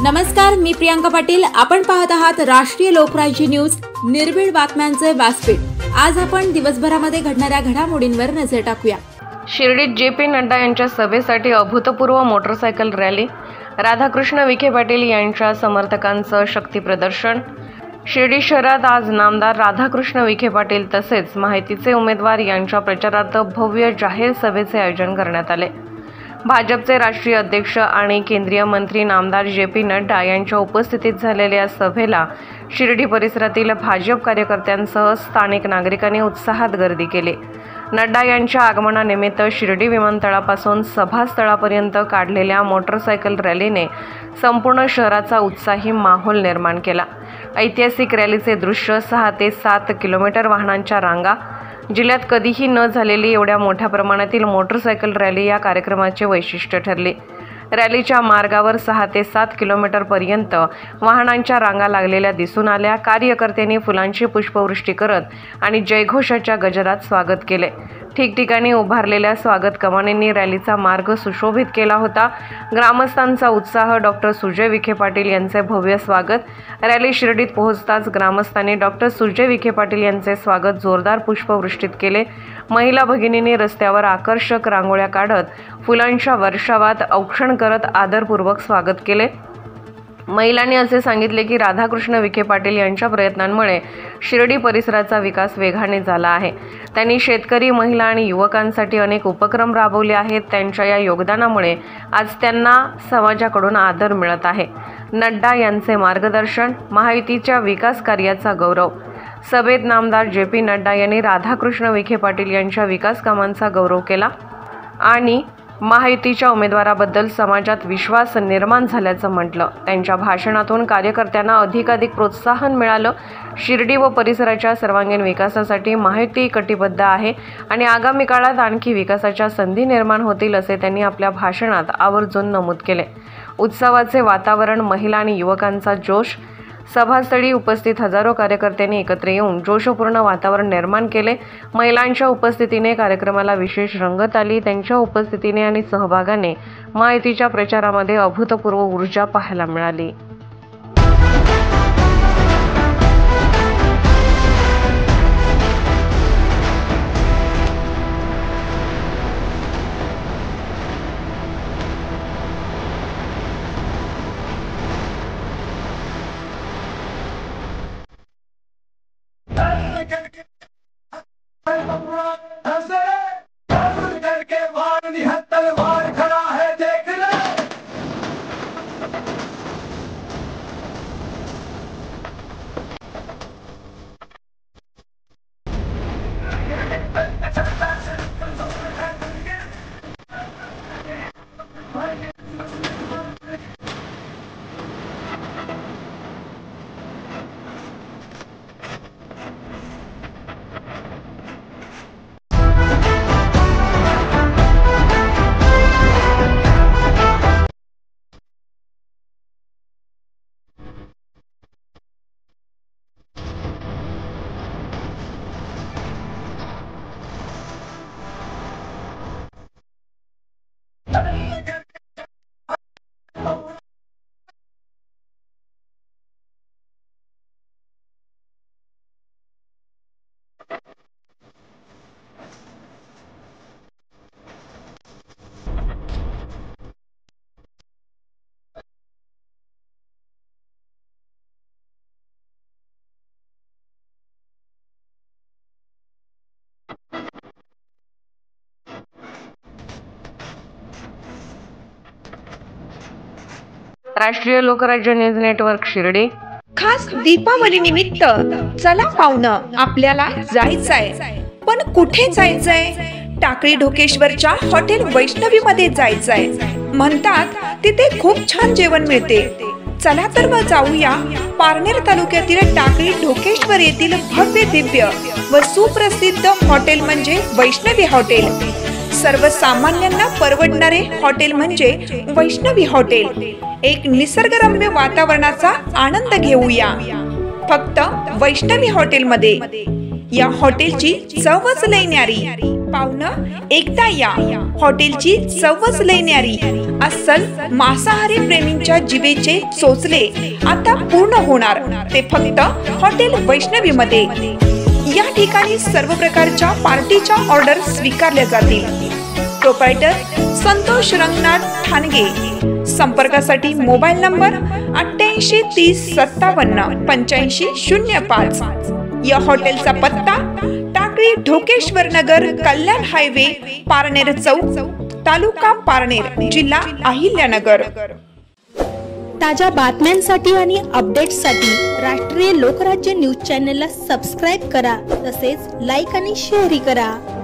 नमस्कार, मी प्रियांका पाटील। आपण पाहत आहात राष्ट्रीय लोकराज्य न्यूज, निर्भीड बातम्यांचे व्यासपीठ। आज आपण दिवसभरामध्ये घडणाऱ्या घडामोडींवर नजर टाकूया। शिर्डीत जे.पी. नड्डा यांच्या सभेसाठी अभूतपूर्व मोटरसायकल रॅली, राधाकृष्ण विखे पाटील यांच्या समर्थकांचं शक्ती प्रदर्शन। शिर्डी शहरात आज नामदार राधाकृष्ण विखे पाटील तसेच माहितीचे उमेदवार यांच्या प्रचारार्थ भव्य जाहीर सभेचे आयोजन करण्यात आले। भाजपचे राष्ट्रीय अध्यक्ष आणि केंद्रीय मंत्री नामदार जे.पी. नड्डा यांच्या उपस्थितीत झालेल्या सभेला शिर्डी परिसरातील भाजप कार्यकर्त्यांसह स्थानिक नागरिकांनी उत्साहात गर्दी केली। नड्डा यांच्या आगमनानिमित्त शिर्डी विमानतळापासून सभास्थळापर्यंत काढलेल्या मोटरसायकल रॅलीने संपूर्ण शहराचा उत्साही माहोल निर्माण केला। ऐतिहासिक रॅलीचे दृश्य 6 ते 7 किलोमीटर वाहनांच्या रांगा, जिल्ह्यात कधीही न झालेली एवढ्या मोठ्या प्रमाणातील मोटरसायकल रॅली या कार्यक्रमाचे वैशिष्ट्य ठरले। रॅलीच्या मार्गावर 6 ते 7 किलोमीटर पर्यंत वाहनांच्या रांगा लागलेल्या दिसून आल्या। कार्यकर्त्यांनी फुलांची पुष्पवृष्टी करत आणि जयघोषाच्या गजरात स्वागत केले। ठिकठिकाणी उभारलेल्या स्वागत कमानींनी रॅलीचा मार्ग सुशोभित केला होता। ग्रामस्थांचा उत्साह, डॉक्टर सुजय विखे पाटील यांचे भव्य स्वागत। रॅली शिर्डीत पोहोचताच ग्रामस्थांनी डॉक्टर सुजय विखे पाटील यांचे स्वागत जोरदार पुष्पवृष्टीत केले। महिला भगिनींनी रस्त्यावर आकर्षक रांगोळ्या काढत फुलांच्या वर्षावात औक्षण करत आदरपूर्वक स्वागत केले। महिलांनी असे सांगितले की राधाकृष्ण विखे पाटील यांच्या प्रयत्नांमुळे शिर्डी परिसराचा विकास वेगाने झाला आहे। त्यांनी शेतकरी, महिला आणि युवकांसाठी अनेक उपक्रम राबवले आहेत। त्यांच्या या योगदानामुळे आज त्यांना समाजाकडून आदर मिळत आहे। नड्डा यांचे मार्गदर्शन, महायुतीच्या विकास कार्याचा गौरव। सभेत नामदार जे.पी. नड्डा यांनी राधाकृष्ण विखे पाटील यांच्या विकास कामांचा गौरव केला आणि महायुतीच्या उमेदवाराबद्दल समाजात विश्वास निर्माण झाल्याचं म्हटलं। त्यांच्या भाषणातून कार्यकर्त्यांना अधिकाधिक प्रोत्साहन मिळालं। शिर्डी व परिसराच्या सर्वांगीण विकासासाठी महायुती कटिबद्ध आहे आणि आगामी काळात आणखी विकासाच्या संधी निर्माण होतील असे त्यांनी आपल्या भाषणात आवर्जून नमूद केले। उत्सवाचे वातावरण, महिला आणि युवकांचा जोश। सभास्थळी उपस्थित हजारो कार्यकर्त्यांनी एकत्र येऊन जोशपूर्ण वातावरण निर्माण केले। महिलांच्या उपस्थितीने कार्यक्रमाला विशेष रंगत आली। त्यांच्या उपस्थितीने आणि सहभागाने महायुतीच्या प्रचारामध्ये अभूतपूर्व ऊर्जा पाहायला मिळाली। राष्ट्रीय लोकराज्य न्यूज नेटवर्क शिर्डी। खास दीपावली निमित्त चला पाहुणं, आपल्याला जायचंय, पण कुठे जायचंय? टाकळी ढोकेश्वरच्या हॉटेल वैष्णवी मध्ये जायचंय। म्हणतात तिथे खूप छान जेवण मिळते। चला तर मग जाऊया पारनेर तालुक्यातील टाकळी ढोकेश्वर येथील भव्य दिव्य व सुप्रसिद्ध हॉटेल म्हणजे वैष्णवी हॉटेल। सर्वसामान्यांना परवडणारे हॉटेल म्हणजे वैष्णवी हॉटेल। एक निसर्गरम्य वातावरणाचा आनंद घेऊया फक्त वैष्णवी हॉटेल मध्ये। या हॉटेलची चवच लय न्यारी. पाहुणं एकदा या, हॉटेलची चवच लय न्यारी. अस्सल मांसाहारी प्रेमींच्या जिभेचे चोचले आता पूर्ण होणार, ते फक्त हॉटेल वैष्णवी मध्ये. या ठिकाणी सर्व प्रकारच्या पार्टीच्या ऑर्डर स्वीकारल्या जातील. प्रोप्रायटर संतोष रंगनाथ ठाणगे. संपर्कासाठी मोबाईल नंबर 88 30 57 85 05. या हॉटेलचा पत्ता टाकळी ढोकेश्वर नगर, कल्याण हायवे, पारनेर चौक, तालुका पारनेर, जिल्हा अहिल्यानगर. ताज्या बातम्यांसाठी आणि अपडेट्ससाठी राष्ट्रीय लोकराज्य न्यूज चॅनलला सबस्क्राईब करा, तसेच लाईक आणि शेअरही करा.